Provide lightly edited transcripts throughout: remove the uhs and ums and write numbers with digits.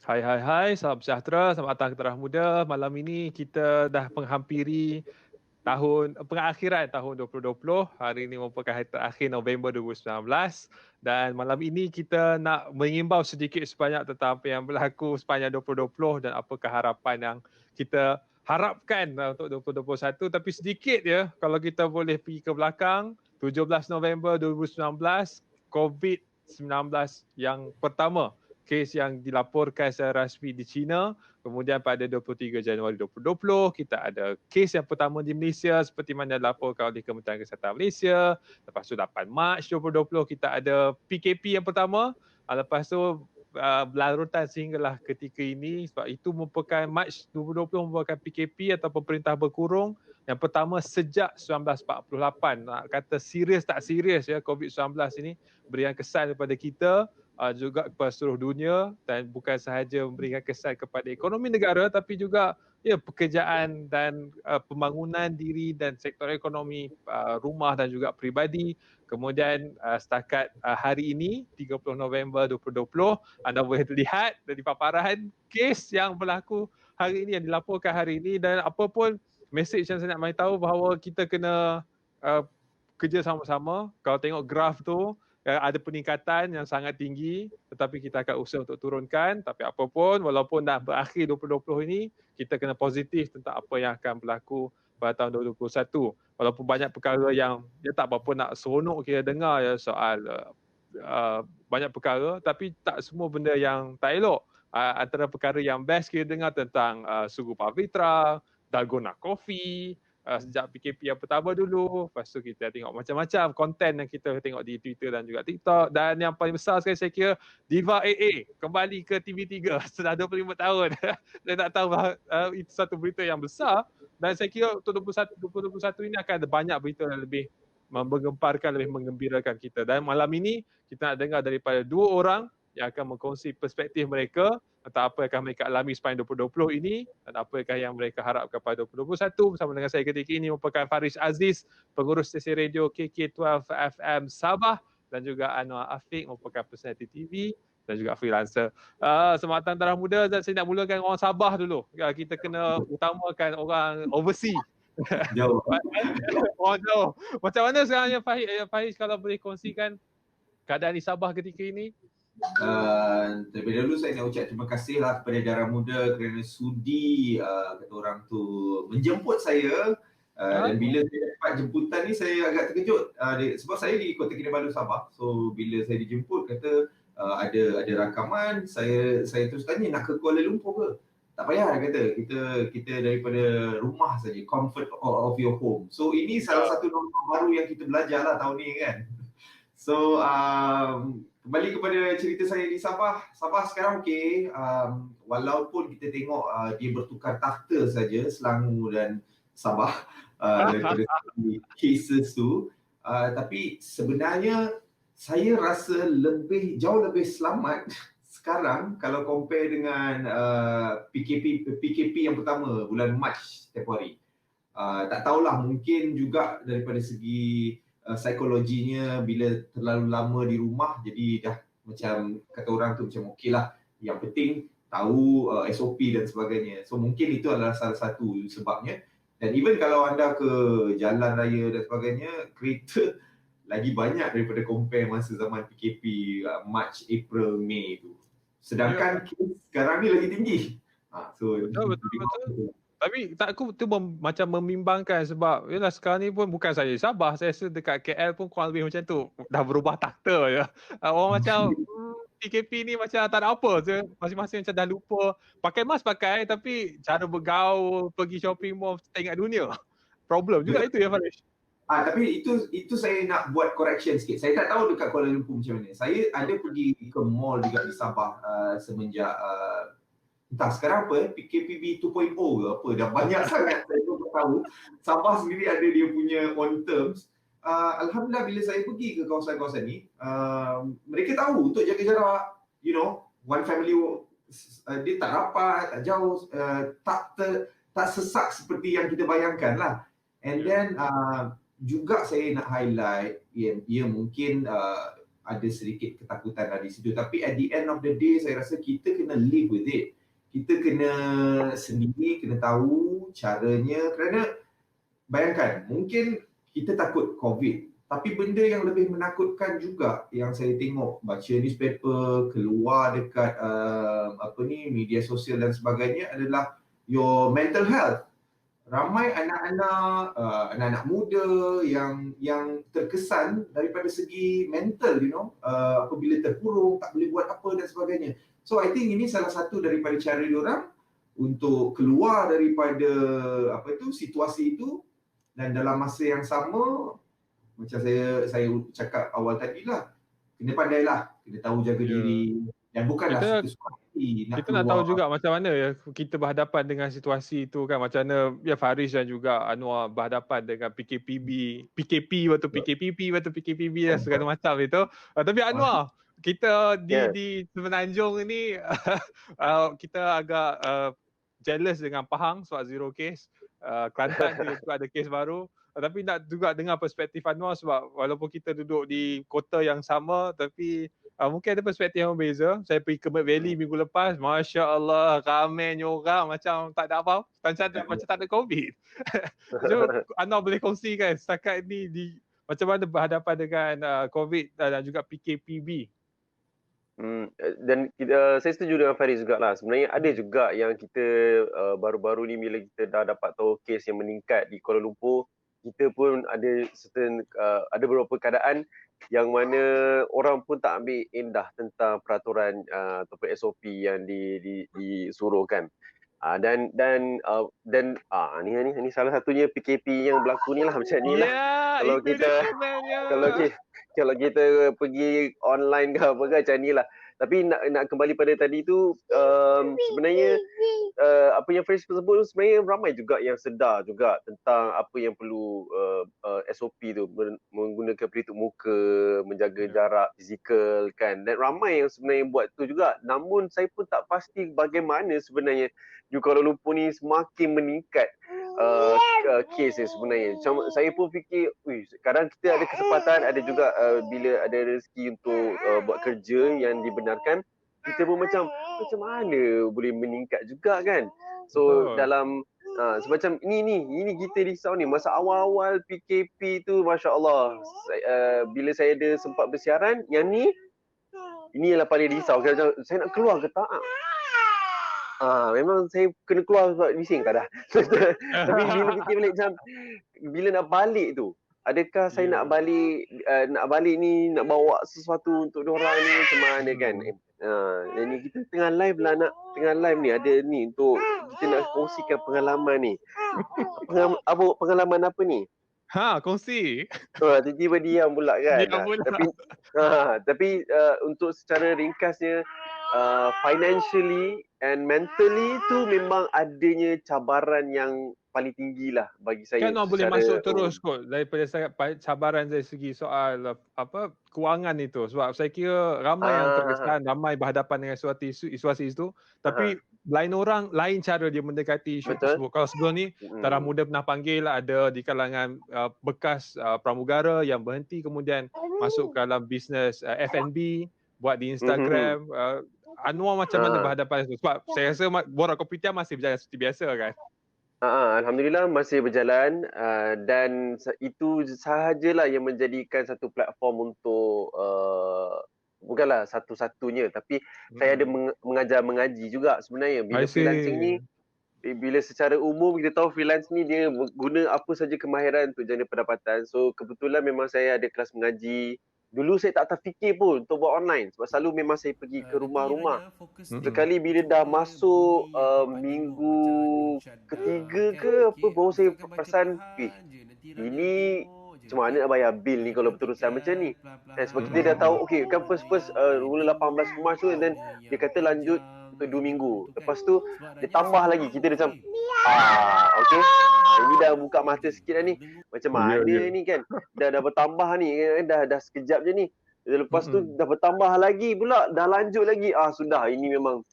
Hai, salam sejahtera, selamat datang ke Terah Muda. Malam ini kita dah menghampiri pengakhiran tahun 2020. Hari ini merupakan hari terakhir November 2019 dan malam ini kita nak mengimbau sedikit sebanyak tentang apa yang berlaku sepanjang 2020 dan apakah harapan yang kita harapkan untuk 2021. Tapi sedikit ya, kalau kita boleh pergi ke belakang, 17 November 2019, COVID-19 yang pertama, kes yang dilaporkan secara rasmi di China. Kemudian pada 23 Januari 2020, kita ada kes yang pertama di Malaysia seperti mana dilaporkan oleh Kementerian Kesihatan Malaysia. Lepas tu 8 Mac 2020, kita ada PKP yang pertama. Lepas tu berlarutan sehinggalah ketika ini, sebab itu merupakan Mac 2020 merupakan PKP atau perintah berkurung yang pertama sejak 1948. Nak kata serius tak serius ya, COVID-19 ini berikan kesan kepada kita, juga kepada seluruh dunia, dan bukan sahaja memberikan kesan kepada ekonomi negara tapi juga ya pekerjaan dan pembangunan diri dan sektor ekonomi rumah dan juga peribadi. Kemudian setakat hari ini 30 November 2020, anda boleh lihat dari paparan kes yang berlaku hari ini, yang dilaporkan hari ini, dan apa pun mesej yang saya nak bagi tahu bahawa kita kena kerja sama-sama. Kalau tengok graf tu, ada peningkatan yang sangat tinggi, tetapi kita akan usaha untuk turunkan. Tapi apapun, walaupun dah berakhir 2020 ini, kita kena positif tentang apa yang akan berlaku pada tahun 2021. Walaupun banyak perkara yang tak berapa nak seronok kita dengar ya, soal banyak perkara, tapi tak semua benda yang tak elok. Antara perkara yang best kita dengar tentang Sugu Pavitra, Dalgona Coffee, sejak PKP yang pertama dulu. Lepas tu kita tengok macam-macam konten yang kita tengok di Twitter dan juga TikTok. Dan yang paling besar sekali saya kira, Diva AA kembali ke TV3 setelah 25 tahun. Saya tak tahu itu satu berita yang besar, dan saya kira untuk 2021 ini akan ada banyak berita yang lebih menggemparkan, lebih menggembirakan kita. Dan malam ini kita nak dengar daripada dua orang yang akan mengkongsi perspektif mereka tentang apa yang akan mereka alami sepanjang 2020 ini dan apakah yang mereka harapkan pada 2021. Bersama dengan saya ketika ini merupakan Faris Aziz, pengurus stesen radio KK12 FM Sabah, dan juga Anwar Afiq, merupakan personality TV dan juga freelancer. Selamat datang Terah Muda, dan saya nak mulakan orang Sabah dulu. Kita kena utamakan orang overseas. Jauh. Oh jauh. Macam mana sekarang Faiz, kalau boleh kongsikan keadaan di Sabah ketika ini? Terlebih dahulu saya nak ucap terima kasih lah kepada Darah Muda kerana sudi kata orang tu menjemput saya, dan bila saya dapat jemputan ni saya agak terkejut, sebab saya di Kota Kinabalu Sabah. So bila saya dijemput kata ada rakaman, saya terus tanya nak ke Kuala Lumpur ke? Tak payah, dia kata kita daripada rumah saja, comfort of your home. So ini salah satu norma baru yang kita belajar lah tahun ni kan. So kembali kepada cerita saya di Sabah. Sabah sekarang okey, walaupun kita tengok dia bertukar takhta saja, Selangor dan Sabah daripada cases tu, tapi sebenarnya saya rasa jauh lebih selamat sekarang kalau compare dengan PKP yang pertama bulan Mac setiap hari. Tak tahulah, mungkin juga daripada segi psikologinya bila terlalu lama di rumah, jadi dah macam kata orang tu macam okey lah, yang penting tahu SOP dan sebagainya. So mungkin itu adalah salah satu sebabnya. Dan even kalau anda ke jalan raya dan sebagainya, kereta lagi banyak daripada compare masa zaman PKP March, April, Mei tu. Sedangkan kes sekarang ni lagi tinggi. Betul. Tapi aku tu macam membimbangkan, sebab yalah sekarang ni pun bukan saja Sabah, saya rasa dekat KL pun kurang lebih macam tu, dah berubah takhta je. Orang macam PKP ni macam tak ada apa je, masing-masing macam dah lupa. Pakai mask pakai, tapi cara bergaul, pergi shopping mall, tak ingat dunia. Problem juga itu ya Faris. Tapi itu saya nak buat correction sikit. Saya tak tahu dekat Kuala Lumpur macam mana. Saya ada pergi ke mall juga di Sabah semenjak entah sekarang apa PKPB 2.0 ke apa, dah banyak sangat saya pun tak tahu. Sabah sendiri ada dia punya on terms. Alhamdulillah bila saya pergi ke kawasan-kawasan ni, mereka tahu untuk jaga jarak, one family, dia tak rapat, tak jauh, tak sesak seperti yang kita bayangkan lah. And then juga saya nak highlight, ia mungkin ada sedikit ketakutan dari situ. Tapi at the end of the day, saya rasa kita kena live with it. Kita kena sendiri, kena tahu caranya. Kerana bayangkan, mungkin kita takut COVID. Tapi benda yang lebih menakutkan juga yang saya tengok, baca newspaper, keluar dekat media sosial dan sebagainya adalah your mental health. Ramai anak-anak muda yang terkesan daripada segi mental, apabila terkurung, tak boleh buat apa dan sebagainya. So I think ini salah satu daripada cara diorang untuk keluar daripada situasi itu, dan dalam masa yang sama macam saya cakap awal tadi lah, kena pandailah, kena tahu jaga diri, dan bukanlah suka-suka hati nak kita nak tahu keluar. juga macam mana ya kita berhadapan dengan situasi itu kan, macam mana ya Faris dan juga Anwar berhadapan dengan PKP waktu PKPB dan segala macam itu. Tapi Anwar, kita di Semenanjung ini kita agak jealous dengan Pahang sebab zero case. Kelantan juga ada kes baru. Tapi nak juga dengar perspektif Anwar sebab walaupun kita duduk di kota yang sama, tapi mungkin ada perspektif yang berbeza. Saya pergi ke Bird Valley minggu lepas, Masya Allah, ramainya orang macam tak ada apa, macam tak ada COVID. So, Anwar boleh kongsikan setakat ni macam mana berhadapan dengan COVID dan juga PKPB? Dan saya setuju dengan Faris juga lah. Sebenarnya ada juga yang kita baru-baru ni bila kita dah dapat tahu kes yang meningkat di Kuala Lumpur, kita pun ada ada beberapa keadaan yang mana orang pun tak ambil endah tentang peraturan ataupun SOP yang disuruhkan. Dan ni salah satunya PKP yang berlaku ni lah macam ni lah. Kalau kita pergi online ke apa ke macam ni lah. Tapi nak kembali pada tadi tu, sebenarnya apa yang Faris sebut sebenarnya ramai juga yang sedar juga tentang apa yang perlu SOP tu, menggunakan pelitup muka, menjaga jarak fizikal kan. Dan ramai yang sebenarnya buat tu juga. Namun saya pun tak pasti bagaimana sebenarnya di Kuala Lumpur ni semakin meningkat kes ni sebenarnya. Macam saya pun fikir, kadang kita ada kesempatan, ada juga bila ada rezeki untuk buat kerja yang dibenarkan, kita pun macam mana boleh meningkat juga kan. So dalam semacam ini kita risau ni masa awal-awal PKP tu, Masya Allah, bila saya ada sempat bersiaran, yang ni ini ialah paling risau. Saya nak keluar ke tak? Memang saya kena keluar sebab bising tak dah. Tapi bila fikir balik macam bila nak balik tu, adakah saya nak balik ni, nak bawa sesuatu untuk diorang ni macam mana kan. Ni kita tengah live lah, tengah live ni ada ni untuk kita nak kongsikan pengalaman ni. Pengalaman apa ni? Kongsi. Tiba-tiba diam pula kan. Diam pula. Tapi untuk secara ringkasnya, financially and mentally tu memang adanya cabaran yang paling tinggi lah bagi saya. Kan orang boleh masuk terus kot daripada cabaran dari segi soal kewangan itu. Sebab saya kira ramai yang terkesan, ramai berhadapan dengan isu itu. Tapi lain cara dia mendekati isu tersebut. Kalau sebelum ni, Darah Muda pernah panggil ada di kalangan bekas pramugara yang berhenti kemudian masuk ke dalam bisnes F&B, buat di Instagram. Anwar macam mana berhadapan itu? Sebab saya rasa Borak Kopitiam masih berjalan seperti biasa kan? Alhamdulillah masih berjalan, dan itu sahajalah yang menjadikan satu platform untuk bukanlah satu-satunya, tapi saya ada mengajar mengaji juga sebenarnya. Bila freelancing ni, bila secara umum kita tahu freelance ni dia guna apa saja kemahiran untuk jana pendapatan. So kebetulan memang saya ada kelas mengaji. Dulu saya tak terfikir pun untuk buat online sebab selalu memang saya pergi ke rumah-rumah. Sekali bila dah masuk minggu ketiga ke apa, baru saya perasan, ini macam mana nak bayar bil ni kalau berterusan macam ni. Sebab kita dah tahu, kan first mula 18 Mac tu, dan dia kata lanjut untuk 2 minggu. Lepas tu dia tambah lagi, kita dah macam okay, ini dah buka mata sikit dah ni. Macam mana ni kan, dah bertambah ni, dah sekejap je ni. Lepas tu dah bertambah lagi pula, dah lanjut lagi. Sudah, ini memang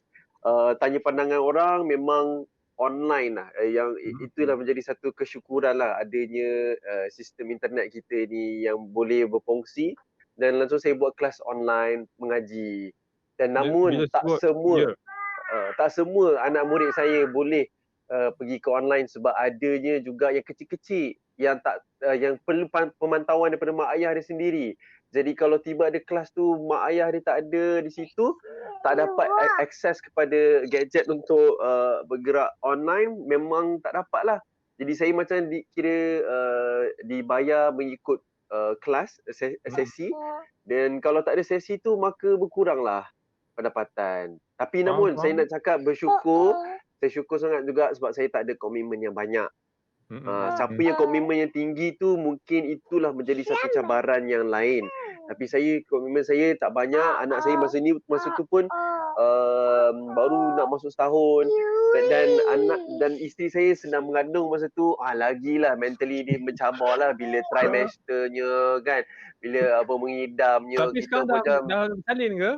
tanya pandangan orang memang online lah. Yang itulah menjadi satu kesyukuran lah adanya sistem internet kita ni yang boleh berfungsi dan langsung saya buat kelas online mengaji. Dan Bila namun tak sebut, semua ya. tak semua anak murid saya boleh pergi ke online sebab adanya juga yang kecil-kecil yang yang perlu pemantauan daripada mak ayah dia sendiri. Jadi kalau tiba ada kelas tu mak ayah dia tak ada di situ, tak dapat akses kepada gadget untuk bergerak online, memang tak dapat lah. Jadi saya macam dibayar mengikut kelas sesi, dan kalau tak ada sesi tu maka berkuranglah pendapatan. Tapi namun saya nak cakap saya syukur sangat juga sebab saya tak ada komitmen yang banyak. Siapa yang komitmen yang tinggi tu mungkin itulah menjadi satu cabaran yang lain. Tapi komitmen saya tak banyak. Anak saya masa tu pun baru nak masuk setahun, dan isteri saya sedang mengandung masa tu. Lagilah mentally dia mencabarlah bila trimesternya kan. Bila mengidamnya, Tapi kita sekarang macam dah bersalin ke?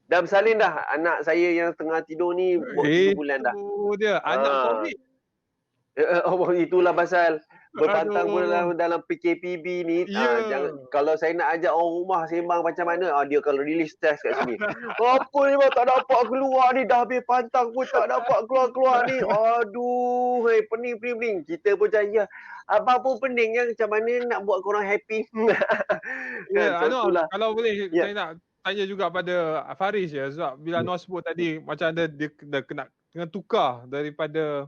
dah bersalin dah. Anak saya yang tengah tidur ni 3 bulan dah. Itu dia, anak COVID. Itulah pasal berpantang pun Aduh. dalam PKPB ni. Ya. Kalau saya nak ajak orang rumah sembang macam mana, dia kalau release test kat sini. Apa ni bang, tak dapat keluar ni, dah habis pantang pun tak dapat keluar ni. Aduh, pening. Kita pun cakap, abang pun pening kan, macam mana nak buat korang happy. Ya, Kan, so itulah. kalau boleh Ya. saya nak tanya juga pada Faris ya, sebab bila Anwar sebut tadi macam dia kena tukar daripada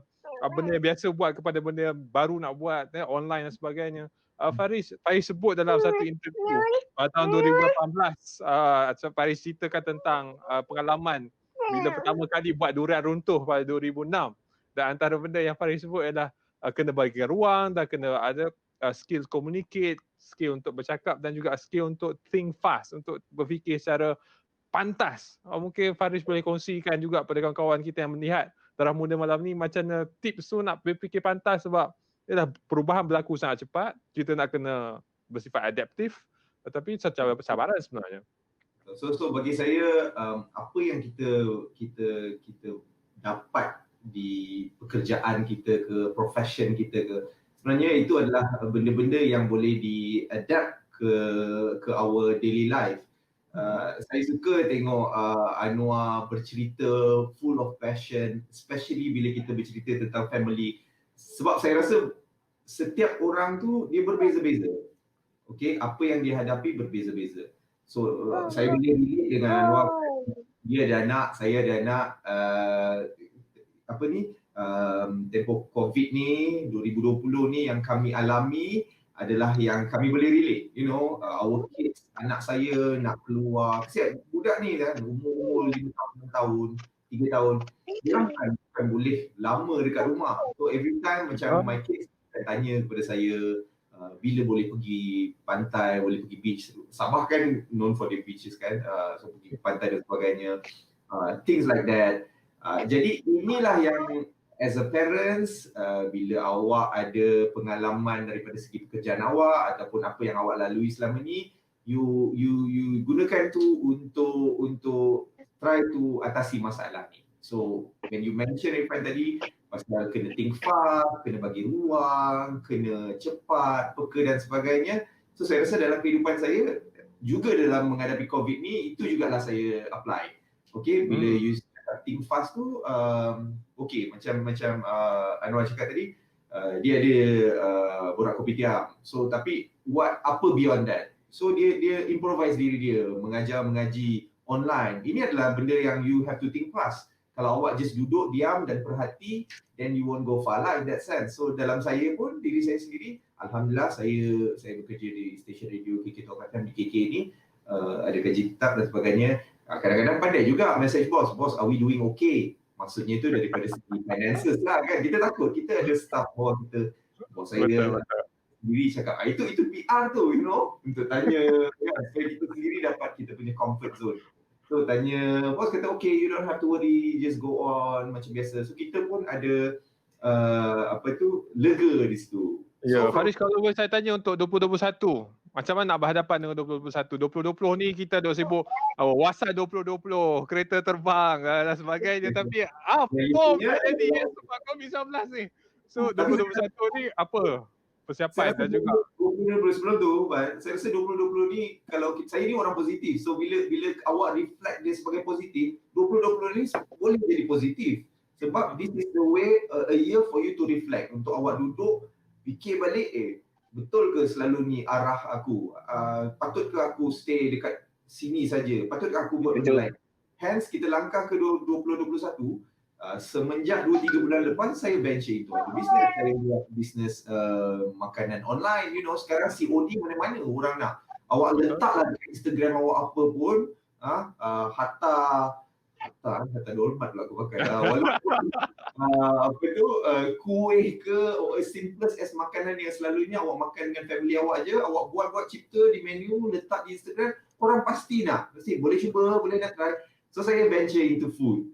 benda yang biasa buat kepada benda yang baru nak buat online dan sebagainya. Faris sebut dalam satu interview tahun 2018, Faris ceritakan tentang pengalaman bila pertama kali buat durian runtuh pada 2006, dan antara benda yang Faris sebut ialah kena bagi ruang dan kena ada skill communicate, skill untuk bercakap dan juga skill untuk think fast, untuk berfikir secara pantas. Mungkin Faris boleh kongsikan juga pada kawan-kawan kita yang melihat Darah Muda malam ni macam mana tips tu nak berfikir pantas, sebab perubahan berlaku sangat cepat, kita nak kena bersifat adaptif, tetapi secara kesabaran sebenarnya. So bagi saya apa yang kita dapat di pekerjaan kita ke, profession kita ke, sebenarnya itu adalah benda-benda yang boleh di-adapt ke our daily life. Saya suka tengok Anwar bercerita full of passion, especially bila kita bercerita tentang family. Sebab saya rasa setiap orang tu dia berbeza-beza. Okay, apa yang dia hadapi berbeza-beza. So saya boleh relate dengan Anwar. Dia ada anak, saya ada anak. Tempoh COVID ni, 2020 ni yang kami alami adalah yang kami boleh relate. Our kids, anak saya nak keluar. Kesian budak ni kan, umur 5 tahun, 3 tahun. Dia bukan boleh lama dekat rumah. So every time macam my kids akan tanya kepada saya, bila boleh pergi pantai, boleh pergi beach. Sabah kan known for the beaches kan, so pergi ke pantai dan sebagainya, things like that. Jadi inilah yang as a parents, bila awak ada pengalaman daripada segi pekerjaan awak ataupun apa yang awak lalui selama ni, you gunakan tu untuk try to atasi masalah ni. So when you mention Irfan tadi pasal kena think fast, kena bagi ruang, kena cepat, peka dan sebagainya. So saya rasa dalam kehidupan saya juga dalam menghadapi COVID ni, itu jugalah saya apply. Okay, bila you think fast tu, okay, macam Anwar cakap tadi, dia ada borak kopitiam. So tapi apa beyond that? So dia improvise diri dia, mengaji online. Ini adalah benda yang you have to think fast. Kalau awak just duduk diam dan perhati, then you won't go far lah in that sense. So dalam saya pun, diri saya sendiri, alhamdulillah saya bekerja di stesen radio KK Talk FM di KK ni, ada gaji tetap dan sebagainya. Kadang-kadang pandai juga message bos, are we doing okay? Maksudnya tu daripada segi finances lah kan. Kita takut, kita ada staff bawah kita. Bos saya sendiri cakap, itu PR tu, untuk tanya kan, supaya kita sendiri dapat kita punya comfort zone. So tanya, bos kata okay, you don't have to worry, just go on macam biasa. So kita pun ada lega di situ. Ya, Faris, kalau boleh saya tanya untuk 2021, macam mana nak berhadapan dengan 2021? 2020 ni kita dah sibuk WhatsApp 2020, kereta terbang dan sebagainya, tapi apa jadi sebab COVID-19 ni? So 2021 ni apa? persiapan Saya rasa dan juga 2020 sebelum tu, saya rasa 2020 ni kalau saya ni orang positif. So bila awak reflect dia sebagai positif, 2020 ni boleh jadi positif. Sebab this is the way a year for you to reflect. Untuk awak duduk fikir balik, betul ke selalu ni arah aku? Patut ke aku stay dekat sini saja? Patut ke aku buat benda lain? Hence kita langkah ke 2021. Semenjak 2-3 bulan lepas saya venture into bisnes. Saya buat bisnes makanan online. Sekarang COD mana-mana orang nak. Awak letaklah di Instagram awak apa pun, hatta dolmat pula aku pakai. Walaupun kuih ke, as simple as makanan yang selalunya awak makan dengan family awak je, awak buat cipta di menu, letak di Instagram, orang pasti nak. Mesti boleh cuba, boleh nak try. So saya venture into food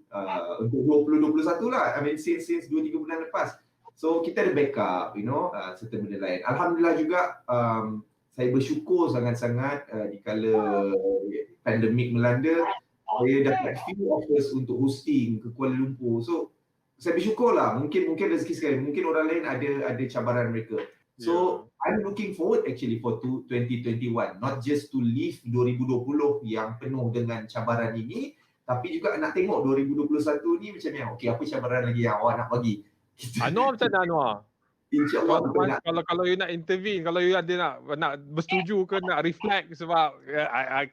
untuk 2021 lah. I mean since 2-3 bulan lepas. So kita ada backup, serta benda lain. Alhamdulillah juga saya bersyukur sangat-sangat dikala pandemik melanda, saya dapat few offers untuk hosting ke Kuala Lumpur. So saya bersyukur lah. Mungkin rezeki sekali. Mungkin orang lain ada cabaran mereka. So I'm looking forward actually for 2021. Not just to live 2020 yang penuh dengan cabaran ini, tapi juga nak tengok 2021 ni macam mana. Okey, apa cabaran lagi yang awak nak bagi? Anwar macam mana Anwar? InsyaAllah kalau you nak intervene, kalau you ada nak bersetuju ke nak reflect, sebab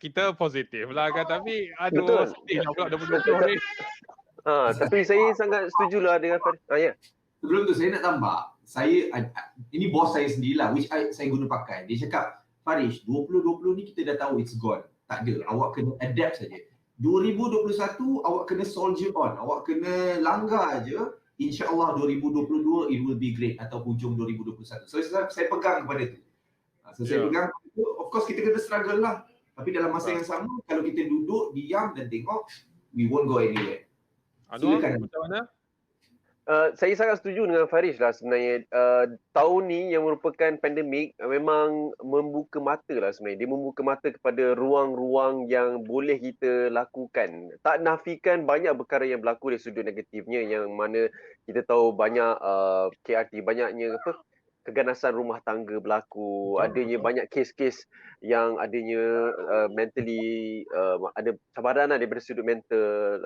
kita positif lah kan, tapi aduh sedih lah pula 2020 ni. Tapi saya sangat setujulah dengan Faris. Sebelum tu saya nak tambah, ini bos saya sendirilah which saya guna pakai. Dia cakap, Faris, 2020 ni kita dah tahu it's gone. Tak ada, awak kena adapt saja. 2021 awak kena soldier on, awak kena langgar aje. InsyaAllah 2022 it will be great, atau hujung 2021. So saya pegang kepada tu. Saya pegang itu. Of course kita kena struggle lah. Tapi dalam masa yang sama, kalau kita duduk, diam dan tengok, we won't go anywhere. Anwar, macam mana? Saya sangat setuju dengan Faris lah sebenarnya. Tahun ni yang merupakan pandemik memang membuka mata lah sebenarnya. Dia membuka mata kepada ruang-ruang yang boleh kita lakukan. Tak nafikan banyak perkara yang berlaku dari sudut negatifnya, yang mana kita tahu banyak KRT, banyaknya keganasan rumah tangga berlaku, adanya banyak kes-kes yang adanya mentally ada cabaran daripada sudut mental,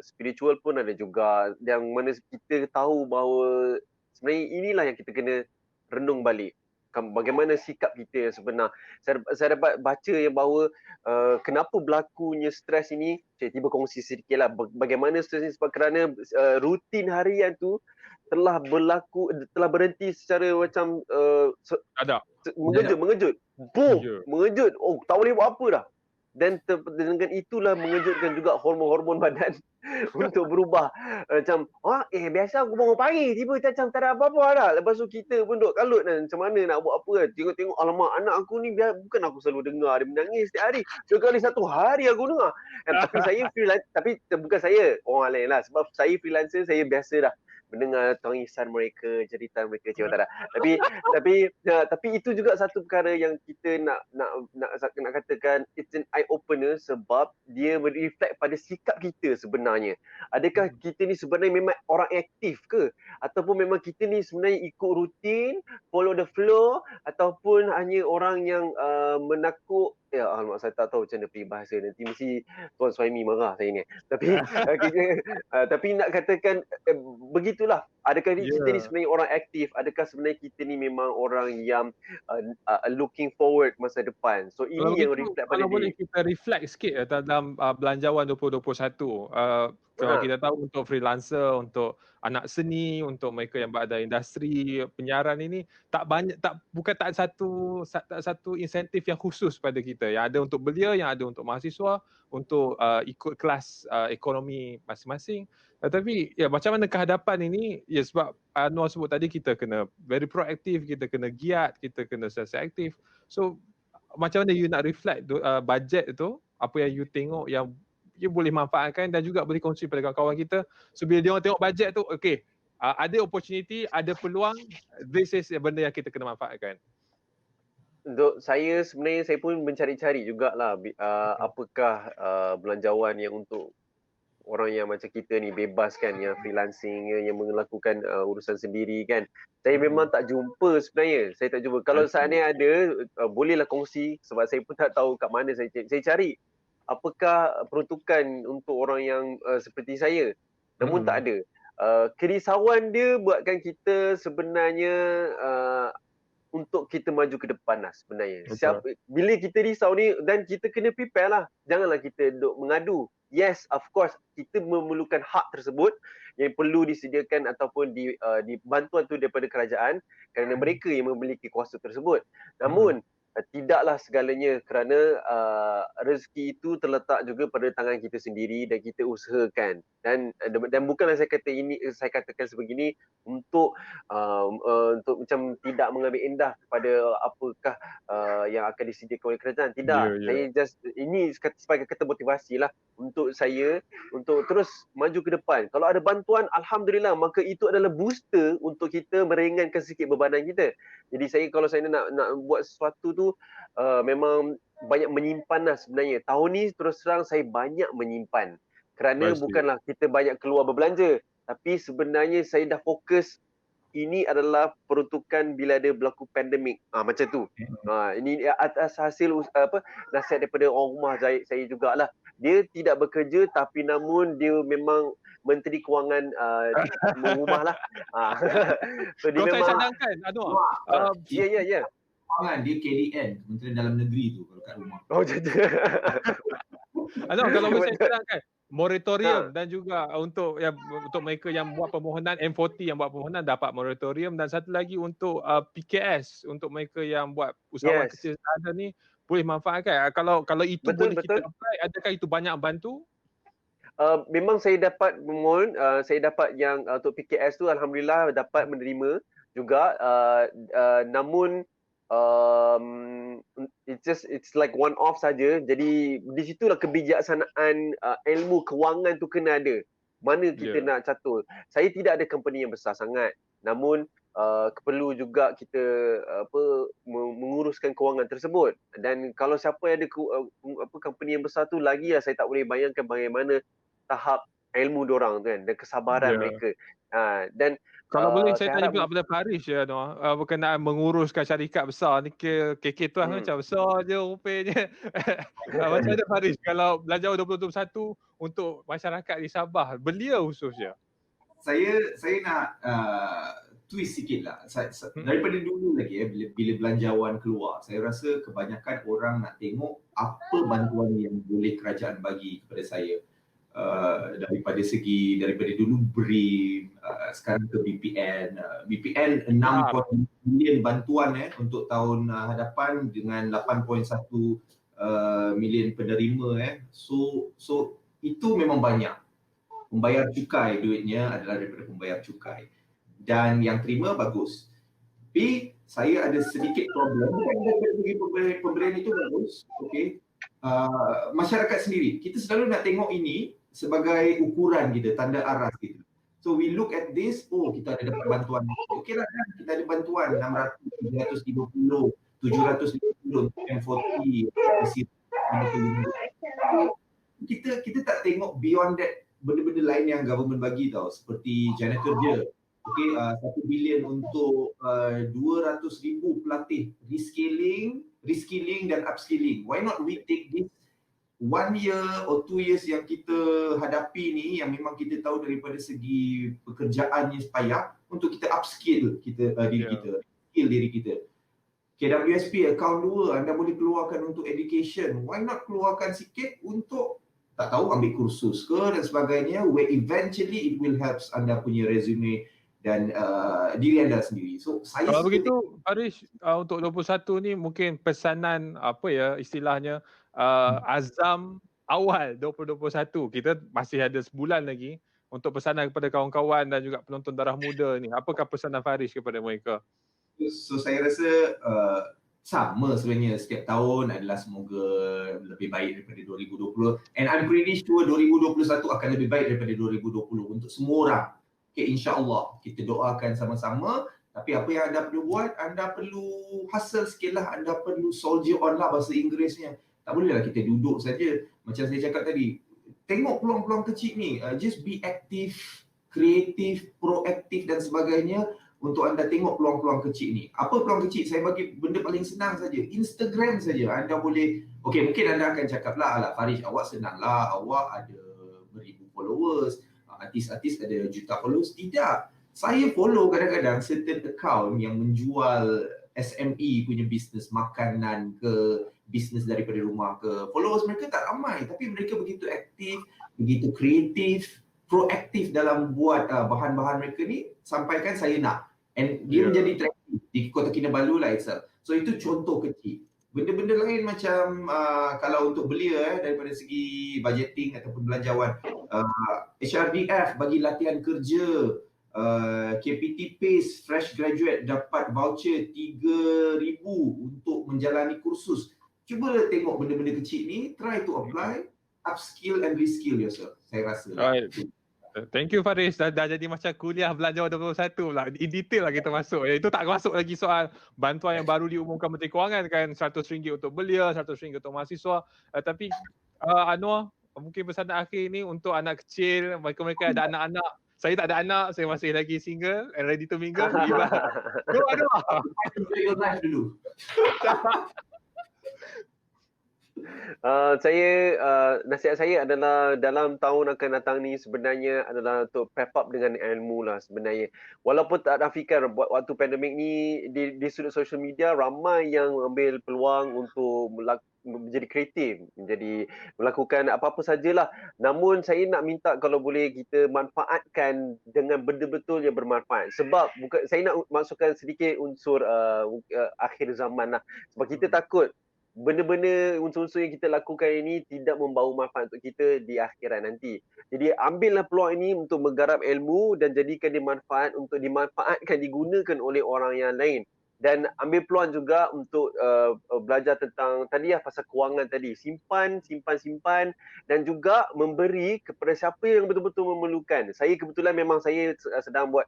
spiritual pun ada juga, yang mana kita tahu bahawa sebenarnya inilah yang kita kena renung balik. Bagaimana sikap kita yang sebenar. Saya dapat baca yang bahawa kenapa berlakunya stres ini, saya tiba kongsi sedikit lah bagaimana stres ini, sebab kerana rutin harian tu telah berhenti secara macam mengejut. Boom, mengejut. Oh, tak boleh buat apa dah. Dan dengan itulah mengejutkan juga hormon-hormon badan untuk berubah. Macam, biasa aku bangun pagi, tiba macam tak ada apa-apa dah. Lepas tu kita pun duk kalut kan, macam mana nak buat apa kan. Tengok-tengok, alamak, anak aku ni bukan aku selalu dengar dia menangis setiap hari. 2 kali satu hari aku dengar. Tapi saya freelance, tapi bukan saya, orang lain lah. Sebab saya freelancer, saya biasa dah mendengar tangisan mereka, cerita mereka, macam tak ada. Tapi itu juga satu perkara yang kita nak katakan it's an eye opener, sebab dia mereflect pada sikap kita sebenarnya. Adakah kita ni sebenarnya memang orang aktif ke, ataupun memang kita ni sebenarnya ikut rutin, follow the flow, ataupun hanya orang yang menakut. Ya, alamak, saya tak tahu macam mana pergi bahasa, nanti mesti Tuan Suhaimi marah saya ni. Tapi nak katakan begitulah. Adakah kita ni sebenarnya orang aktif? Adakah sebenarnya kita ni memang orang yang looking forward masa depan? So ini yang reflect pada kalau boleh kita reflect sikit dalam belanjawan 2021. Kalau kita tahu untuk freelancer, untuk anak seni, untuk mereka yang berada industri penyiaran ini, bukan tak satu insentif yang khusus pada kita. Yang ada untuk belia, yang ada untuk mahasiswa, untuk ikut kelas ekonomi masing-masing. Tetapi macam mana kehadapan ini? Sebab Anwar sebut tadi, kita kena very proaktif, kita kena giat, kita kena sentiasa aktif. So macam mana you nak reflect budget tu, apa yang you tengok yang you boleh manfaatkan dan juga boleh kongsi pada kawan-kawan kita. So bila dia orang tengok budget tu, okay, ada opportunity, ada peluang, this is benda yang kita kena manfaatkan. Untuk saya sebenarnya, saya pun mencari-cari jugalah apakah belanjawan yang untuk orang yang macam kita ni bebas kan, yang freelancing, yang melakukan urusan sendiri kan. Saya memang tak jumpa sebenarnya. Saya tak jumpa. Kalau saat ni ada, bolehlah kongsi sebab saya pun tak tahu kat mana saya cari. Apakah peruntukan untuk orang yang seperti saya? Namun tak ada. Kerisauan dia buatkan kita sebenarnya untuk kita maju ke depan lah sebenarnya. Bila kita risau ni, dan kita kena prepare lah. Janganlah kita duk mengadu. Yes, of course, kita memerlukan hak tersebut yang perlu disediakan ataupun di bantuan tu daripada kerajaan kerana mereka yang memiliki kuasa tersebut. Namun, tidaklah segalanya kerana rezeki itu terletak juga pada tangan kita sendiri dan kita usahakan. Dan bukanlah saya katakan sebegini untuk macam tidak mengambil indah kepada apakah yang akan disediakan oleh kerajaan. Tidak. Saya just ini sebagai kata motivasi lah untuk saya untuk terus maju ke depan. Kalau ada bantuan, alhamdulillah, maka itu adalah booster untuk kita meringankan sikit bebanan kita. Jadi kalau saya nak buat sesuatu tu memang banyak menyimpan lah sebenarnya. Tahun ni terus terang saya banyak menyimpan. Kerana bukanlah kita banyak keluar berbelanja, tapi sebenarnya saya dah fokus ini adalah peruntukan bila ada berlaku pandemik. Macam tu. Ini atas hasil nasihat daripada orang rumah saya jugalah. Dia tidak bekerja tapi namun dia memang Menteri Kewangan rumah lah. So dia memang saya cadangkan Anwar. Ya. Dia KDN, Menteri Dalam Negeri tu kalau kat rumah. Anwar, kalau saya cadangkan moratorium dan juga untuk mereka yang buat permohonan M40 yang buat permohonan dapat moratorium, dan satu lagi untuk PKS untuk mereka yang buat usahawan kecil sederhana ni boleh manfaatkan. Kalau itu boleh kita apply, adakah itu banyak bantu? Memang saya dapat memohon, saya dapat yang untuk PKS tu alhamdulillah dapat menerima juga, namun it's like one off saja. Jadi di situlah kebijaksanaan ilmu kewangan tu kena ada. Mana kita nak catul. Saya tidak ada company yang besar sangat. Namun perlu juga kita menguruskan kewangan tersebut. Dan kalau siapa yang ada company yang besar tu, lagi lah saya tak boleh bayangkan bagaimana tahap ilmu diorang kan dan kesabaran mereka. Dan kalau boleh saya tanya pula pada Faris ya, berkenaan menguruskan syarikat besar ni, KK tu macam besar je rupanya. Macam mana Faris kalau Belanjawan 2021 untuk masyarakat di Sabah, belia khususnya? Saya nak twist sikit lah. Daripada dulu lagi bila Belanjawan keluar, saya rasa kebanyakan orang nak tengok apa bantuan yang boleh kerajaan bagi kepada saya. Daripada dulu BRIM, sekarang ke BPN. BPN 6 million bantuan untuk tahun hadapan dengan 8.1 million penerima. So itu memang banyak. Pembayar cukai duitnya adalah daripada pembayar cukai. Dan yang terima bagus. Tapi saya ada sedikit problem. Bukan daripada segi pemberian itu bagus. Okay. Masyarakat sendiri, kita selalu nak tengok ini sebagai ukuran kita, tanda aras kita. So we look at this, kita ada dapat bantuan. Okey lah kan, kita ada bantuan 600, 750, 750 M40. Kita tak tengok beyond that, benda-benda lain yang government bagi tau, seperti janitor kerja. Okey, 1 bilion untuk 200,000 pelatih reskilling dan upskilling. Why not we take this 1 year or 2 years yang kita hadapi ni, yang memang kita tahu daripada segi pekerjaannya payah, untuk kita upskill diri kita, skill diri kita. KWSP account 2 anda boleh keluarkan untuk education. Why not keluarkan sikit untuk tak tahu ambil kursus ke dan sebagainya, where eventually it will help anda punya resume dan diri anda sendiri. So saya kalau begitu Faris, untuk 21 ni mungkin pesanan istilahnya azam awal 2021, kita masih ada sebulan lagi untuk pesanan kepada kawan-kawan dan juga penonton Darah Muda ni. Apakah pesanan Faris kepada mereka? So saya rasa sama sebenarnya, setiap tahun adalah semoga lebih baik daripada 2020, and I'm pretty sure 2021 akan lebih baik daripada 2020 untuk semua orang. Okay, insya-Allah kita doakan sama-sama. Tapi apa yang anda perlu buat, anda perlu hustle sikit lah, anda perlu soldier on lah bahasa Inggerisnya. Tak bolehlah kita duduk saja. Macam saya cakap tadi, tengok peluang-peluang kecil ni, just be active, kreatif, proaktif dan sebagainya untuk anda tengok peluang-peluang kecil ni. Apa peluang kecil? Saya bagi benda paling senang saja. Instagram saja. Anda boleh, okey, mungkin anda akan cakap lah, alah Farish, awak senang lah, awak ada beribu followers, artis-artis ada juta followers. Tidak. Saya follow kadang-kadang certain account yang menjual SME punya bisnes, makanan ke, bisnes daripada rumah ke. Followers mereka tak ramai, tapi mereka begitu aktif, begitu kreatif, proaktif dalam buat bahan-bahan mereka ni, sampaikan saya nak. And dia menjadi trending di Kota Kinabalu lah itself. So itu contoh kecil. Benda-benda lain macam kalau untuk belia daripada segi budgeting ataupun belanjawan, HRDF bagi latihan kerja, KPT PACE fresh graduate dapat voucher 3,000 untuk menjalani kursus. Cuba tengok benda-benda kecil ni, try to apply, upskill and reskill yourself. Saya rasa. Alright. Thank you Farish, dah jadi macam kuliah belanjawan 21 lah. In detail lah kita masuk. Itu tak masuk lagi soal bantuan yang baru diumumkan Menteri Kewangan kan, RM100 untuk belia, RM100 untuk mahasiswa. Tapi Anwar, mungkin pesanan akhir ni untuk anak kecil, mereka ada anak-anak. Saya tak ada anak, saya masih lagi single and ready to mingle. Anwar. Single life dulu. Nasihat saya adalah dalam tahun akan datang ni sebenarnya adalah untuk prep up dengan ilmu lah sebenarnya. Walaupun tak nafikan waktu pandemik ni di sudut social media ramai yang ambil peluang untuk menjadi kreatif, menjadi melakukan apa-apa sajalah. Namun saya nak minta kalau boleh kita manfaatkan dengan benda-betul yang bermanfaat. Sebab saya nak masukkan sedikit unsur akhir zaman lah. Sebab kita takut benda-benda unsur-unsur yang kita lakukan ini tidak membawa manfaat untuk kita di akhirat nanti. Jadi ambillah peluang ini untuk menggarap ilmu dan jadikan dia manfaat untuk dimanfaatkan, digunakan oleh orang yang lain. Dan ambil peluang juga untuk belajar tentang tadi lah pasal kewangan tadi. Simpan dan juga memberi kepada siapa yang betul-betul memerlukan. Saya kebetulan memang saya sedang buat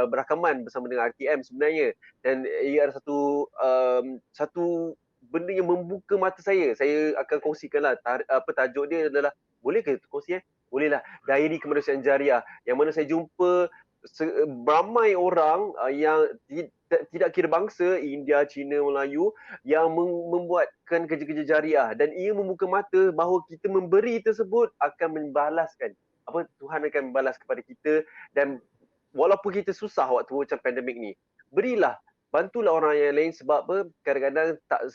berakaman bersama dengan RTM sebenarnya. Dan ia ada satu benda yang membuka mata saya. Saya akan kongsikanlah tajuk dia adalah, boleh ke kongsi Bolehlah. Diary Kemanusiaan Jariah, yang mana saya jumpa ramai orang yang tidak kira bangsa, India, Cina, Melayu, yang membuatkan kerja-kerja jariah, dan ia membuka mata bahawa kita memberi tersebut akan membalaskan. Tuhan akan membalas kepada kita. Dan walaupun kita susah waktu macam pandemik ni, berilah, bantulah orang yang lain. Sebab apa? Kadang-kadang tak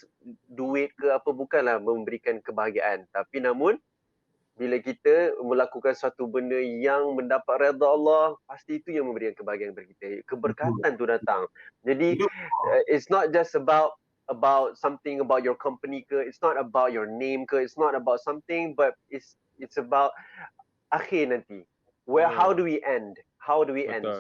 duit ke apa bukanlah memberikan kebahagiaan, tapi namun bila kita melakukan satu benda yang mendapat redha Allah, pasti itu yang memberikan kebahagiaan kepada kita. Keberkatan tu datang. Jadi it's not just about something about your company ke, it's not about your name ke, it's not about something, but it's about akhir nanti. How do we end?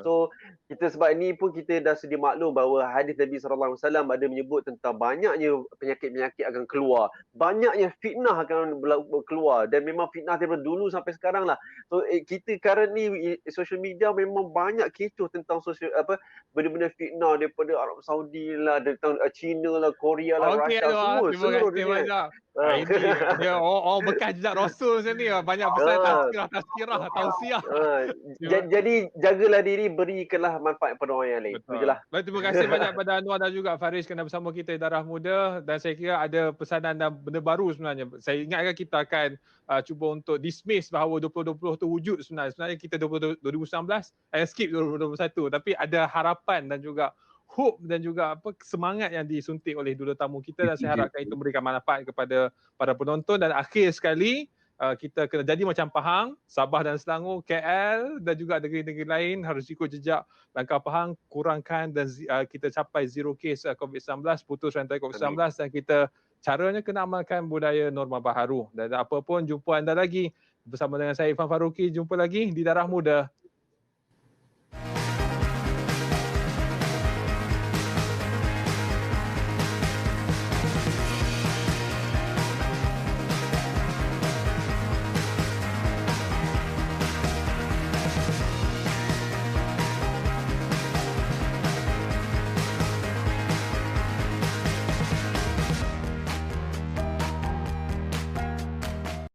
So kita sebab ini pun kita dah sedia maklum bahawa hadis Nabi SAW ada menyebut tentang banyaknya penyakit-penyakit akan keluar, banyaknya fitnah akan keluar, dan memang fitnah daripada dulu sampai sekarang lah. So kita sekarang ni social media memang banyak kecoh tentang benda-benda fitnah daripada Arab Saudi lah, tentang China lah, Korea lah, Russia, semua. Terima kasih banyak. Ini dia orang bekas jejak Rasul macam ni, banyak pesan tazkirah, tausiah. Jadi jagalah diri, berikanlah manfaat kepada orang yang lain. Itulah. Terima kasih banyak pada Anwar dan juga Farish kerana bersama kita di Darah Muda, dan saya kira ada pesanan dan benda baru sebenarnya. Saya ingatkan kita akan cuba untuk dismiss bahawa 2020 tu wujud sebenarnya. Sebenarnya kita 2019 skip 2021, tapi ada harapan dan juga hope dan juga semangat yang disuntik oleh dua tamu kita, dan saya harapkan itu memberikan manfaat kepada para penonton. Dan akhir sekali, kita kena jadi macam Pahang, Sabah dan Selangor, KL dan juga negeri-negeri lain harus ikut jejak langkah Pahang, kurangkan dan kita capai zero case COVID-19, putus rantai COVID-19, dan kita caranya kena amalkan budaya norma baharu. Dan apa pun, jumpa anda lagi bersama dengan saya Irfan Faruqi. Jumpa lagi di Darah Muda.